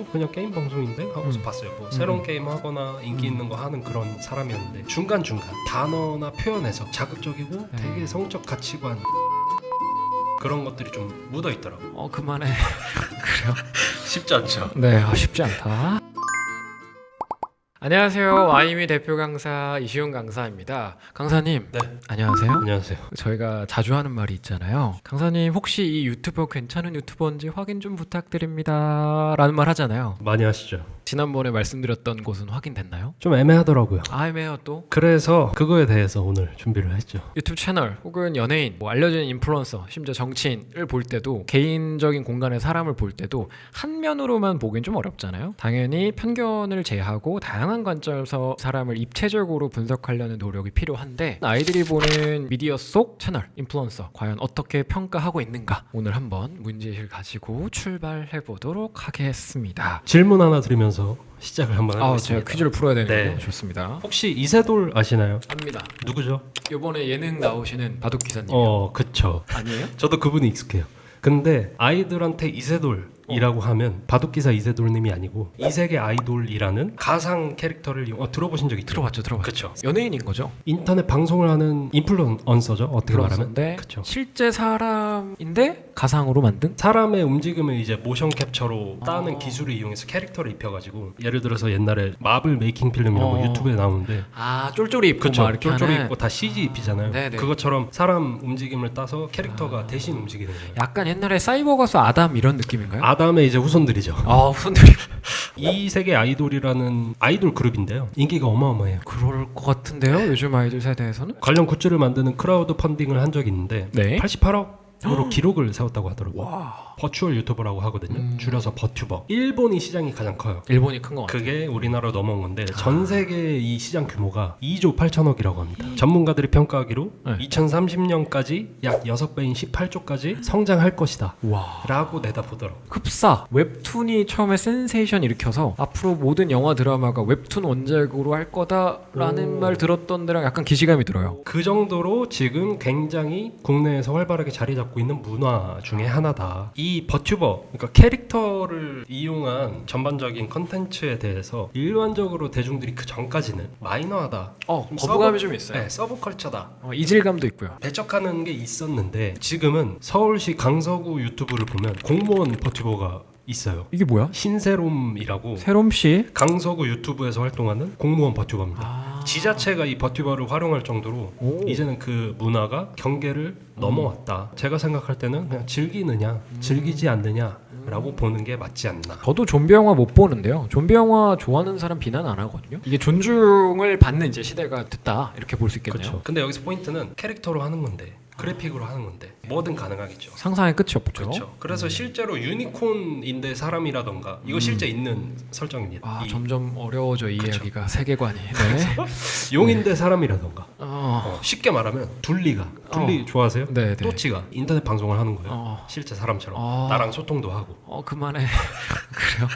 이거 그냥 게임 방송인데? 하고서 봤어요. 뭐 새로운 게임 하거나 인기 있는 거 하는 그런 사람이었는데 중간중간 단어나 표현에서 자극적이고 되게 성적 가치관 그런 것들이 좀 묻어있더라고요. 그만해. 그래요? 쉽지 않죠? 네, 쉽지 않다. 안녕하세요. 와이미 대표 강사 이시훈 강사입니다. 강사님. 네. 안녕하세요. 안녕하세요. 저희가 자주 하는 말이 있잖아요. 강사님 혹시 이 유튜버 괜찮은 유튜버인지 확인 좀 부탁드립니다 라는 말 하잖아요. 많이 하시죠? 지난번에 말씀드렸던 곳은 확인됐나요? 좀 애매하더라고요. 애매해요 또? 그래서 그거에 대해서 오늘 준비를 했죠. 유튜브 채널 혹은 연예인, 알려진 인플루언서, 심지어 정치인을 볼 때도 개인적인 공간에 사람을 볼 때도 한 면으로만 보긴 좀 어렵잖아요. 당연히 편견을 제하고 다양한 관점에서 사람을 입체적으로 분석하려는 노력이 필요한데 아이들이 보는 미디어 속 채널, 인플루언서 과연 어떻게 평가하고 있는가 오늘 한번 문제의식을 가지고 출발해 보도록 하겠습니다. 질문 하나 드리면서 시작을 한번 해보겠습니다. 제가 퀴즈를 풀어야 되는군요. 네. 좋습니다. 혹시 이세돌 아시나요? 압니다. 누구죠? 이번에 예능 나오시는 바둑 기사님. 그쵸. 아니에요? 저도 그분이 익숙해요. 근데 아이들한테 이세돌이라고 하면 바둑기사 이세돌님이 아니고 이세계 아이돌이라는 가상 캐릭터를 들어보신 적 있죠? 들어봤죠. 그쵸. 연예인인 거죠? 인터넷 방송을 하는 인플루언서죠. 어떻게 말하면. 인플루언서인데 그쵸. 실제 사람인데 가상으로 만든? 사람의 움직임을 이제 모션 캡처로 따는 기술을 이용해서 캐릭터를 입혀가지고 예를 들어서 옛날에 마블 메이킹 필름 이런 거 유튜브에 나오는데 쫄쫄이 입고 그쵸. 막 이렇게 쫄쫄이 하는. 입고 다 CG 입히잖아요. 네네. 그것처럼 사람 움직임을 따서 캐릭터가 대신 움직이는 거예요. 약간 옛날에 사이버 가수 아담 이런 느낌인가요? 아담의 이제 후손들이죠. 후손들이 이 세계 아이돌이라는 아이돌 그룹인데요. 인기가 어마어마해요. 그럴 것 같은데요? 요즘 아이들 세대에서는? 관련 굿즈를 만드는 크라우드 펀딩을 한 적이 있는데 네. 88억으로 기록을 세웠다고 하더라고요. 와. 버추얼 유튜버라고 하거든요. 줄여서 버튜버. 일본이 시장이 가장 커요. 일본이 큰 것 같아요. 그게 우리나라로 넘어온 건데 전 세계 이 시장 규모가 2조 8천억이라고 합니다. 전문가들이 평가하기로 네. 2030년까지 약 6배인 18조까지 성장할 것이다 와. 라고 내다보더라고요. 흡사 웹툰이 처음에 센세이션 일으켜서 앞으로 모든 영화 드라마가 웹툰 원작으로 할 거다라는 말 들었던 데랑 약간 기시감이 들어요. 그 정도로 지금 굉장히 국내에서 활발하게 자리 잡고 있는 문화 중에 하나다. 이 버튜버, 그러니까 캐릭터를 이용한 전반적인 컨텐츠에 대해서 일반적으로 대중들이 그 전까지는 마이너하다. 거부감이 좀 있어요. 네, 서브컬처다. 이질감도 있고요. 배척하는 게 있었는데 지금은 서울시 강서구 유튜브를 보면 공무원 버튜버가 있어요. 이게 뭐야? 신세롬이라고 세롬씨? 강서구 유튜브에서 활동하는 공무원 버튜버입니다. 지자체가 이 버튜버를 활용할 정도로 이제는 그 문화가 경계를 넘어왔다. 제가 생각할 때는 그냥 즐기느냐 즐기지 않느냐라고 보는 게 맞지 않나. 저도 좀비 영화 못 보는데요. 좀비 영화 좋아하는 사람 비난 안 하거든요. 이게 존중을 받는 이제 시대가 됐다 이렇게 볼 수 있겠네요. 그렇죠. 근데 여기서 포인트는 캐릭터로 하는 건데 그래픽으로 하는 건데 뭐든 가능하겠죠. 상상의 끝이 없죠. 그렇죠. 그래서 실제로 유니콘인데 사람이라던가 이거 실제 있는 설정입니다. 점점 어려워져 이 그쵸. 이야기가 세계관이. 네. 용인데 사람이라던가 어. 쉽게 말하면 둘리 좋아하세요? 네, 네. 또치가 인터넷 방송을 하는 거예요. 어. 실제 사람처럼 나랑 소통도 하고. 그만해. 그래요?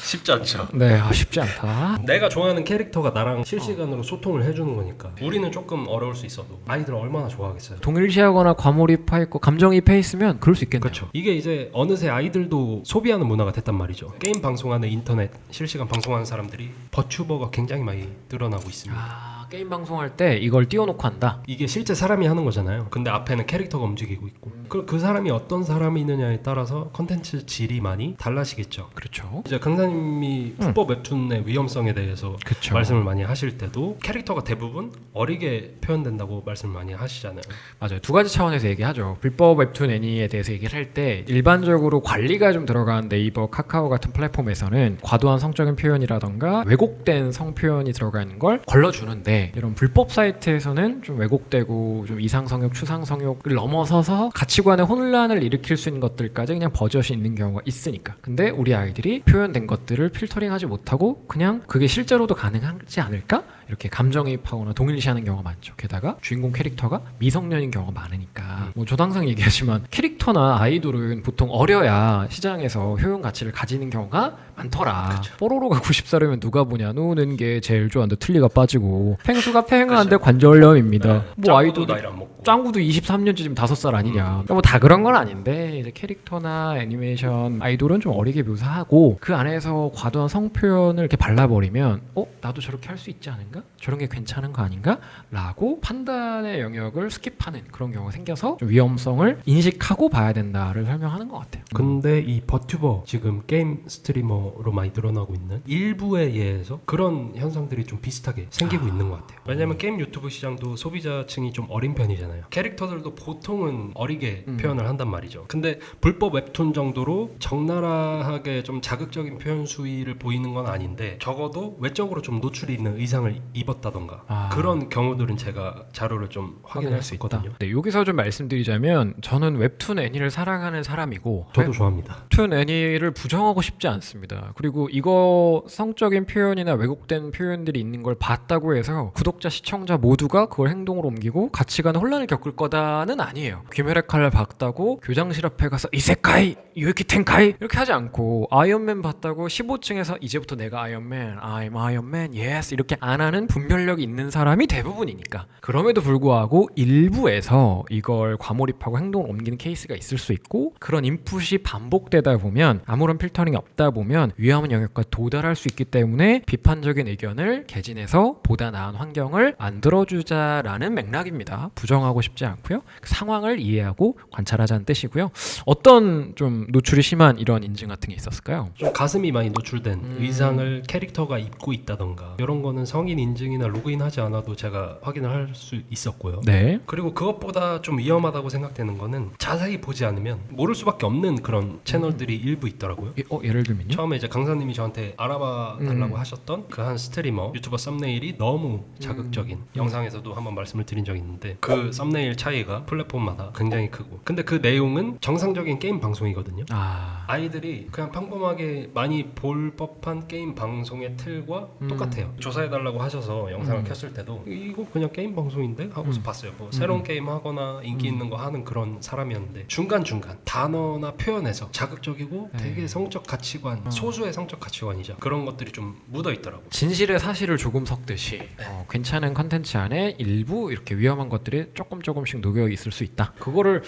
쉽지 않죠. 네, 쉽지 않다. 내가 좋아하는 캐릭터가 나랑 실시간으로 소통을 해주는 거니까 우리는 조금 어려울 수 있어도 아이들 얼마나 좋아하겠어요. 동일시하거나 과몰입해 있고 감정이입해 있으면 그럴 수 있겠네요. 그렇죠. 이게 이제 어느새 아이들도 소비하는 문화가 됐단 말이죠. 게임 방송하는 인터넷 실시간 방송하는 사람들이 버튜버가 굉장히 많이 늘어나고 있습니다. 게임 방송할 때 이걸 띄워놓고 한다. 이게 실제 사람이 하는 거잖아요. 근데 앞에는 캐릭터가 움직이고 있고 그 사람이 어떤 사람이느냐에 따라서 컨텐츠 질이 많이 달라지겠죠. 그렇죠. 이제 강사님이 불법 웹툰의 위험성에 대해서 그쵸. 말씀을 많이 하실 때도 캐릭터가 대부분 어리게 표현된다고 말씀을 많이 하시잖아요. 맞아요. 두 가지 차원에서 얘기하죠. 불법 웹툰 애니에 대해서 얘기를 할 때 일반적으로 관리가 좀 들어간 네이버, 카카오 같은 플랫폼에서는 과도한 성적인 표현이라던가 왜곡된 성 표현이 들어가 있는 걸 걸러주는데 이런 불법 사이트에서는 좀 왜곡되고 좀 이상성욕, 추상성욕을 넘어서서 가치관의 혼란을 일으킬 수 있는 것들까지 그냥 버젓이 있는 경우가 있으니까. 근데 우리 아이들이 표현된 것들을 필터링하지 못하고 그냥 그게 실제로도 가능하지 않을까? 이렇게 감정이입하거나 동일시하는 경우가 많죠. 게다가 주인공 캐릭터가 미성년인 경우가 많으니까 저도 항상 얘기하지만 캐릭터나 아이돌은 보통 어려야 시장에서 효용 가치를 가지는 경우가 많더라. 그쵸. 뽀로로가 90살이면 누가 보냐 노는 게 제일 좋아하는데 틀니가 빠지고 펭수가 팽하는데 관절염입니다. 뭐 아이돌 나이를 안 먹고 짱구도 23년째 지금 5살 아니냐. 그러니까 뭐 다 그런 건 아닌데 이제 캐릭터나 애니메이션 아이돌은 좀 어리게 묘사하고 그 안에서 과도한 성표현을 이렇게 발라버리면 나도 저렇게 할 수 있지 않은가? 저런 게 괜찮은 거 아닌가? 라고 판단의 영역을 스킵하는 그런 경우가 생겨서 좀 위험성을 인식하고 봐야 된다를 설명하는 것 같아요. 근데 이 버튜버 지금 게임 스트리머로 많이 늘어나고 있는 일부에 의해서 그런 현상들이 좀 비슷하게 생기고 있는 것 같아요. 왜냐면 게임 유튜브 시장도 소비자층이 좀 어린 편이잖아요. 캐릭터들도 보통은 어리게 표현을 한단 말이죠. 근데 불법 웹툰 정도로 적나라하게 좀 자극적인 표현 수위를 보이는 건 아닌데 적어도 외적으로 좀 노출이 있는 의상을 입었다던가 그런 경우들은 제가 자료를 좀 확인할 수 있거든요. 네, 여기서 좀 말씀드리자면 저는 웹툰 애니를 사랑하는 사람이고 저도 좋아합니다. 웹툰 애니를 부정하고 싶지 않습니다. 그리고 이거 성적인 표현이나 왜곡된 표현들이 있는 걸 봤다고 해서 구독자, 시청자 모두가 그걸 행동으로 옮기고 가치관에 혼란을 겪을 거다는 아니에요. 귀멸의 칼을 봤다고 교장실 앞에 가서 이세카이, 유에키 텐카이 이렇게 하지 않고 아이언맨 봤다고 15층에서 이제부터 내가 아이언맨, I'm 아이언맨, yes 이렇게 안 하는 분별력이 있는 사람이 대부분이니까. 그럼에도 불구하고 일부에서 이걸 과몰입하고 행동을 옮기는 케이스가 있을 수 있고 그런 인풋이 반복되다 보면 아무런 필터링이 없다 보면 위험한 영역까지 도달할 수 있기 때문에 비판적인 의견을 개진해서 보다 나은 환경을 만들어주자라는 맥락입니다. 부정하고 싶지 않고요. 그 상황을 이해하고 관찰하자는 뜻이고요. 어떤 좀 노출이 심한 이런 인증 같은 게 있었을까요? 좀 가슴이 많이 노출된 의상을 캐릭터가 입고 있다던가 이런 거는 성인 인증이나 로그인 하지 않아도 제가 확인을 할 수 있었고요. 네. 그리고 그것보다 좀 위험하다고 생각되는 거는 자세히 보지 않으면 모를 수밖에 없는 그런 채널들이 일부 있더라고요. 예를 들면요? 처음에 이제 강사님이 저한테 알아봐 달라고 하셨던 그 한 스트리머 유튜버 썸네일이 너무 자극적인 영상에서도 한번 말씀을 드린 적이 있는데 그 썸네일 차이가 플랫폼마다 굉장히 크고 근데 그 내용은 정상적인 게임 방송이거든요. 아이들이 그냥 평범하게 많이 볼 법한 게임 방송의 틀과 똑같아요. 조사해달라고 하셔서 영상을 켰을 때도 이거 그냥 게임 방송인데? 하고서 봤어요. 뭐 새로운 게임 하거나 인기 있는 거 하는 그런 사람이었는데 중간중간 단어나 표현에서 자극적이고 되게 성적 가치관 소수의 성적 가치관이죠. 그런 것들이 좀 묻어있더라고요. 진실의 사실을 조금 섞듯이 괜찮은 컨텐츠 안에 일부 이렇게 위험한 것들이 조금씩 녹여 있을 수 있다. 그거를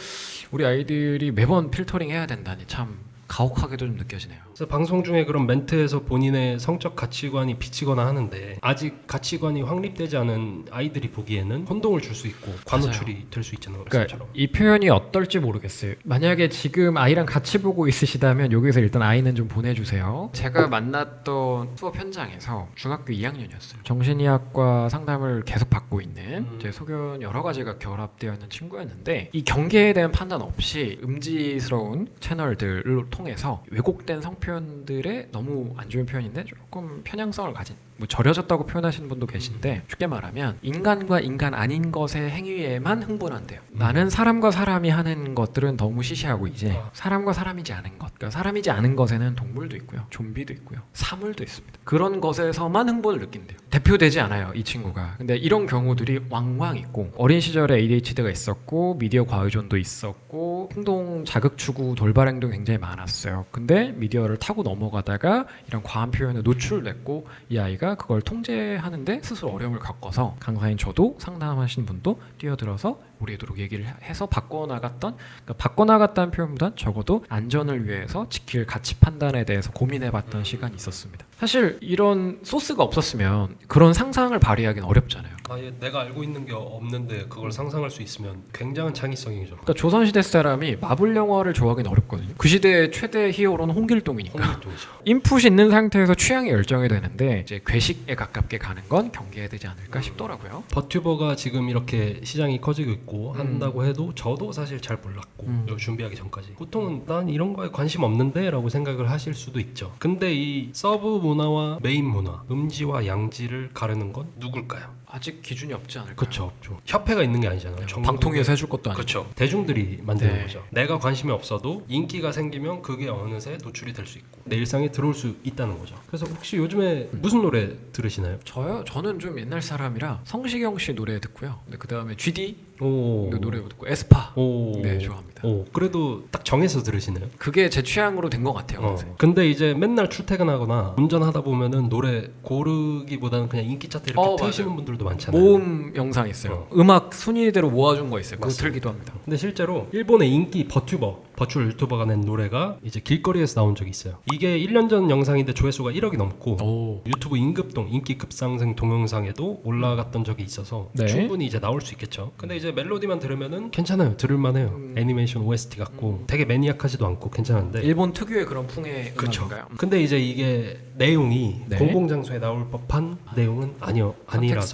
우리 아이들이 매번 필터링 해야 된다니 참 가혹하게도 좀 느껴지네요. 그래서 방송 중에 그런 멘트에서 본인의 성적 가치관이 비치거나 하는데 아직 가치관이 확립되지 않은 아이들이 보기에는 혼동을 줄 수 있고 과노출이 될 수 있잖아요. 그러니까 이 표현이 어떨지 모르겠어요. 만약에 지금 아이랑 같이 보고 있으시다면 여기서 일단 아이는 좀 보내주세요. 제가 만났던 수업 현장에서 중학교 2학년이었어요. 정신의학과 상담을 계속 받고 있는 제 소견 여러 가지가 결합되어 있는 친구였는데 이 경계에 대한 판단 없이 음지스러운 채널들을 통해서 왜곡된 성표현들의 너무 안 좋은 표현인데 조금 편향성을 가진 뭐 절여졌다고 표현하시는 분도 계신데 쉽게 말하면 인간과 인간 아닌 것의 행위에만 흥분한대요. 나는 사람과 사람이 하는 것들은 너무 시시하고 이제 사람과 사람이지 않은 것, 그러니까 사람이지 않은 것에는 동물도 있고요, 좀비도 있고요, 사물도 있습니다. 그런 것에서만 흥분을 느낀대요. 대표되지 않아요, 이 친구가. 근데 이런 경우들이 왕왕 있고 어린 시절에 ADHD가 있었고 미디어 과의존도 있었고 행동 자극 추구 돌발 행동 굉장히 많았어요. 근데 미디어를 타고 넘어가다가 이런 과한 표현에 노출됐고 이 아이가 그걸 통제하는데 스스로 어려움을 겪어서 강사인 저도 상담하신 분도 뛰어들어서 오래도록 얘기를 해서 바꿔나갔던, 그러니까 바꿔나갔다는 표현보단 적어도 안전을 위해서 지킬 가치 판단에 대해서 고민해봤던 시간이 있었습니다. 사실 이런 소스가 없었으면 그런 상상을 발휘하기는 어렵잖아요. 아예 내가 알고 있는 게 없는데 그걸 상상할 수 있으면 굉장한 창의성이죠. 그러니까 조선시대 사람이 마블 영화를 좋아하기는 어렵거든요. 그 시대의 최대 히어로는 홍길동이니까. 홍길동이죠. 인풋이 있는 상태에서 취향이 열정이 되는데 이제 괴식에 가깝게 가는 건 경계해야 되지 않을까 싶더라고요. 버튜버가 지금 이렇게 시장이 커지고 있고 한다고 해도 저도 사실 잘 몰랐고 이걸 준비하기 전까지 보통은 난 이런 거에 관심 없는데 라고 생각을 하실 수도 있죠. 근데 이 서브 문화와 메인 문화, 음지와 양지를 가르는 건 누굴까요? 아직 기준이 없지 않을까요? 그렇죠, 없죠. 협회가 있는 게 아니잖아요. 방통위에서 해줄 것도 아니고. 그렇죠. 대중들이 만드는 네. 거죠. 내가 관심이 없어도 인기가 생기면 그게 어느새 노출이 될 수 있고 내 일상에 들어올 수 있다는 거죠. 그래서 혹시 요즘에 무슨 노래 들으시나요? 저요? 저는 좀 옛날 사람이라 성시경 씨 노래 듣고요. 근데 그 다음에 GD 오. 노래 듣고 에스파. 오. 네, 좋아합니다. 오. 그래도 딱 정해서 들으시네요. 그게 제 취향으로 된 것 같아요. 근데 이제 맨날 출퇴근하거나 운전하다 보면은 노래 고르기보다는 그냥 인기 차트 이렇게 트시는 분들도 많잖아요. 모음 영상 있어요. 음악 순위대로 모아준 거 있어요. 그거 맞습니다. 틀기도 합니다. 근데 실제로 일본의 인기 버추얼 유튜버가 낸 노래가 이제 길거리에서 나온 적이 있어요. 이게 1년 전 영상인데 조회수가 1억이 넘고 오. 유튜브 임급동 인기 급상승 동영상에도 올라갔던 적이 있어서 네. 충분히 이제 나올 수 있겠죠. 근데 이제 멜로디만 들으면은 괜찮아요. 들을만해요. 애니메이션 OST 같고 되게 매니악하지도 않고 괜찮은데 일본 특유의 그런 풍의 그쵸. 음악인가요? 근데 이제 이게 내용이 네. 공공장소에 나올 법한 내용은 아니라서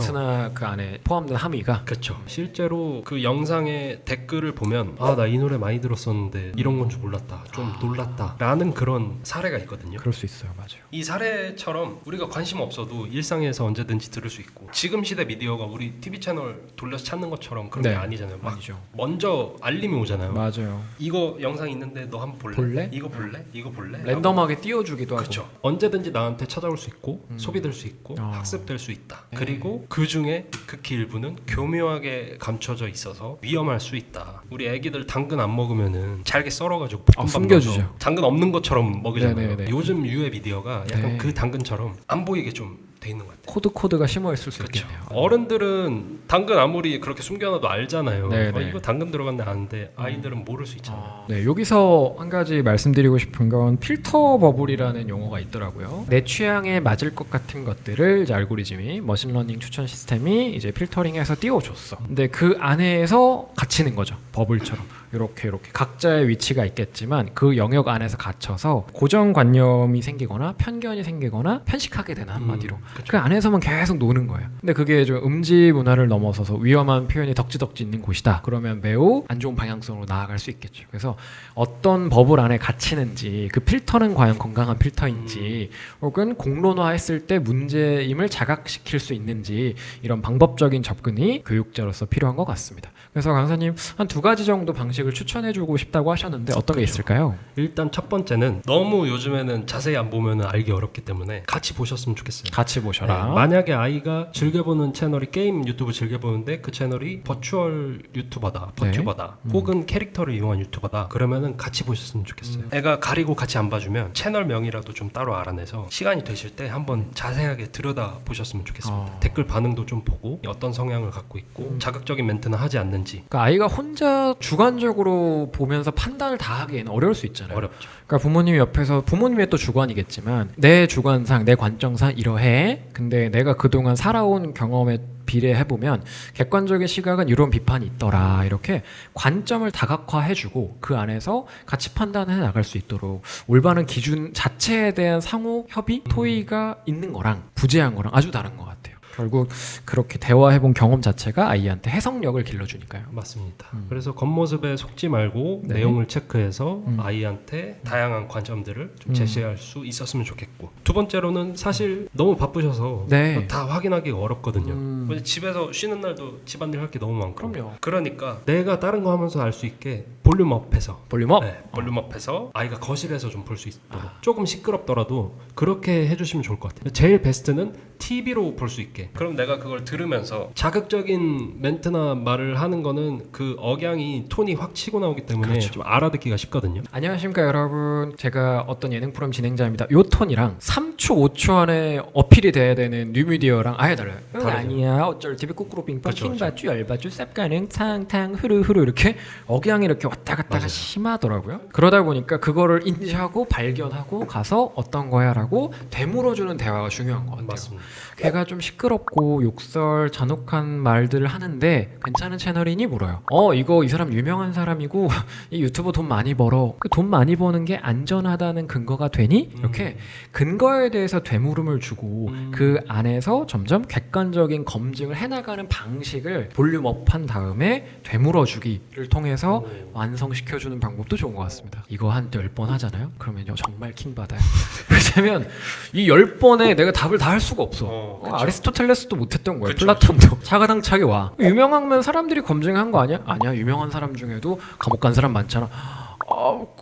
텍스트나 그 안에 포함된 함의가 그렇죠. 실제로 그 영상의 댓글을 보면 아 나 이 노래 많이 들었었는데 이런 건 줄 몰랐다. 좀 놀랐다. 라는 그런 사례가 있거든요. 그럴 수 있어요. 맞아요. 이 사례처럼 우리가 관심 없어도 일상에서 언제든지 들을 수 있고 지금 시대 미디어가 우리 TV 채널 돌려서 찾는 것처럼 그런 게 네. 아니잖아요. 막 아니죠. 먼저 알림이 오잖아요. 맞아요. 이거 영상 있는데 너 한번 볼래? 볼래? 이거 볼래? 이거 볼래? 랜덤하게 띄워주기도 하고. 그렇죠. 언제든지 나한테 찾아올 수 있고 소비될 수 있고 학습될 수 있다. 네. 그리고 그 중에 극히 일부는 교묘하게 감춰져 있어서 위험할 수 있다. 우리 애기들 당근 안 먹으면은 잘게 썰어가지고 볶음밥 숨겨주죠. 넣어서 당근 없는 것처럼 먹이잖아요. 네네네. 요즘 유해 미디어가 약간 네. 그 당근처럼 안 보이게 좀 돼 있는 것 같아요. 코드가 심어 있을 수 그렇죠. 있겠네요. 어른들은 당근 아무리 그렇게 숨겨놔도 알잖아요. 네네. 이거 당근 들어갔네 아는데 아이들은 모를 수 있잖아요. 네, 여기서 한 가지 말씀드리고 싶은 건 필터 버블이라는 용어가 있더라고요. 내 취향에 맞을 것 같은 것들을 이제 알고리즘이 머신러닝 추천 시스템이 이제 필터링해서 띄워줬어. 근데 그 안에서 갇히는 거죠. 버블처럼. 이렇게 각자의 위치가 있겠지만 그 영역 안에서 갇혀서 고정관념이 생기거나 편견이 생기거나 편식하게 되는 한마디로 그 안에서만 계속 노는 거예요. 근데 그게 좀 음지 문화를 넘어서서 위험한 표현이 덕지덕지 있는 곳이다. 그러면 매우 안 좋은 방향성으로 나아갈 수 있겠죠. 그래서 어떤 버블 안에 갇히는지 그 필터는 과연 건강한 필터인지 혹은 공론화했을 때 문제임을 자각시킬 수 있는지 이런 방법적인 접근이 교육자로서 필요한 것 같습니다. 그래서 강사님 한 2가지 정도 방식을 추천해주고 싶다고 하셨는데 어떤 게 있을까요? 일단 첫 번째는 너무 요즘에는 자세히 안 보면 알기 어렵기 때문에 같이 보셨으면 좋겠어요. 같이 보셔라. 네, 만약에 아이가 즐겨보는 채널이 게임 유튜브 즐겨보는데 그 채널이 버추얼 유튜버다, 버튜버다, 혹은 캐릭터를 이용한 유튜버다 그러면은 같이 보셨으면 좋겠어요. 애가 가리고 같이 안 봐주면 채널명이라도 좀 따로 알아내서 시간이 되실 때 한번 자세하게 들여다 보셨으면 좋겠습니다. 댓글 반응도 좀 보고 어떤 성향을 갖고 있고 자극적인 멘트는 하지 않는지. 그러니까 아이가 혼자 주관적으로 보면서 판단을 다 하기에는 어려울 수 있잖아요. 어렵죠. 그러니까 부모님이 옆에서 부모님의 또 주관이겠지만 내 주관상 내 관점상 이러해. 근데 내가 그동안 살아온 경험에 비례해보면 객관적인 시각은 이런 비판이 있더라. 이렇게 관점을 다각화해주고 그 안에서 같이 판단해 나갈 수 있도록 올바른 기준 자체에 대한 상호 협의, 토의가 있는 거랑 부재한 거랑 아주 다른 것 같아요. 결국 그렇게 대화해본 경험 자체가 아이한테 해석력을 길러주니까요. 맞습니다. 그래서 겉모습에 속지 말고 네. 내용을 체크해서 아이한테 다양한 관점들을 좀 제시할 수 있었으면 좋겠고, 두 번째로는 사실 너무 바쁘셔서 네. 다 확인하기가 어렵거든요. 집에서 쉬는 날도 집안일 할 게 너무 많고. 그럼요. 그러니까 내가 다른 거 하면서 알 수 있게 볼륨 업해서 볼륨업. 네, 볼륨 업해서 아이가 거실에서 좀 볼 수 있도록 조금 시끄럽더라도 그렇게 해주시면 좋을 것 같아요. 제일 베스트는 TV로 볼 수 있게. 그럼 내가 그걸 들으면서 자극적인 멘트나 말을 하는 거는 그 억양이 톤이 확 치고 나오기 때문에 그렇죠. 좀 알아듣기가 쉽거든요. 안녕하십니까 여러분. 제가 어떤 예능 프로그램 진행자입니다. 요 톤이랑 3초 5초 안에 어필이 돼야 되는 뉴미디어랑 아예 달라요. 다르죠. 아니야 어쩔 TV 꾸꾸로 빙빵 그렇죠, 킹받주 열받주 쌉가능 탕탕 흐르흐르 이렇게 억양이 이렇게 왔다 갔다가 맞아요. 심하더라고요. 그러다 보니까 그거를 인지하고 발견하고 가서 어떤 거야 라고 되물어주는 대화가 중요한 것 같아요. 맞습니다. 걔가 좀 시끄럽고 욕설 잔혹한 말들을 하는데 괜찮은 채널이니 물어요. 이거 이 사람 유명한 사람이고 이 유튜버 돈 많이 벌어. 그 돈 많이 버는 게 안전하다는 근거가 되니? 이렇게 근거에 대해서 되물음을 주고 그 안에서 점점 객관적인 검증을 해나가는 방식을 볼륨업한 다음에 되물어주기를 통해서 완성시켜주는 방법도 좋은 것 같습니다. 이거 한 10번 하잖아요? 그러면요 정말 킹받아요. 왜냐면 이 10번에 내가 답을 다 할 수가 없어. 그쵸. 아리스토텔레스도 못했던 거야. 그쵸, 플라톤도 차가당차게 와. 유명하면 사람들이 검증한 거 아니야? 아니야. 유명한 사람 중에도 감옥 간 사람 많잖아.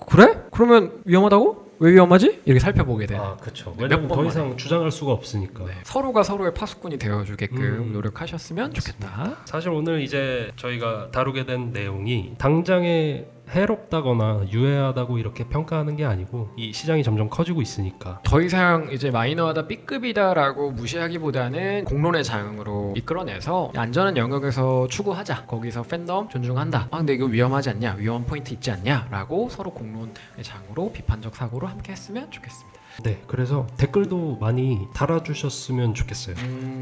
그래? 그러면 위험하다고? 왜 위험하지? 이렇게 살펴보게 되는. 아, 그렇죠. 네, 왜냐면 몇 더 번 이상 주장할 수가 없으니까. 네. 서로가 서로의 파수꾼이 되어주게끔 노력하셨으면 맞습니다. 좋겠다. 사실 오늘 이제 저희가 다루게 된 내용이 당장에 해롭다거나 유해하다고 이렇게 평가하는 게 아니고 이 시장이 점점 커지고 있으니까 더 이상 이제 마이너하다 B급이다라고 무시하기보다는 공론의 장으로 이끌어내서 안전한 영역에서 추구하자. 거기서 팬덤 존중한다. 아 근데 이거 위험하지 않냐? 위험 포인트 있지 않냐? 라고 서로 공론의 장으로 비판적 사고로 함께 했으면 좋겠습니다. 네, 그래서 댓글도 많이 달아주셨으면 좋겠어요.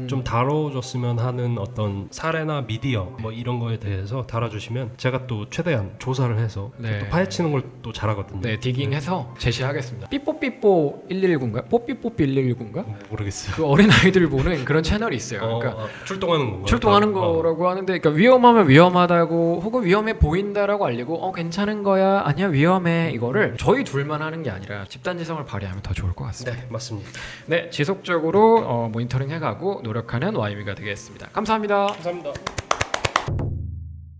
좀 다뤄줬으면 하는 어떤 사례나 미디어 뭐 이런 거에 대해서 달아주시면 제가 또 최대한 조사를 해서 네. 또 파헤치는 걸 또 잘하거든요. 네, 디깅해서 제시하겠습니다. 삐뽀삐뽀 119인가? 뽀삐뽀삐 119인가? 모르겠어요. 그 어린 아이들 보는 그런 채널이 있어요. 그러니까 출동하는 건가요? 출동하는 거라고 하는데, 그러니까 위험하면 위험하다고 혹은 위험해 보인다라고 알리고 괜찮은 거야 아니야 위험해 이거를 저희 둘만 하는 게 아니라 집단지성을 발휘하면 더 좋을 것 같습니다. 네, 맞습니다. 네, 지속적으로 모니터링 해가고 노력하는 YB가 되겠습니다. 감사합니다. 감사합니다.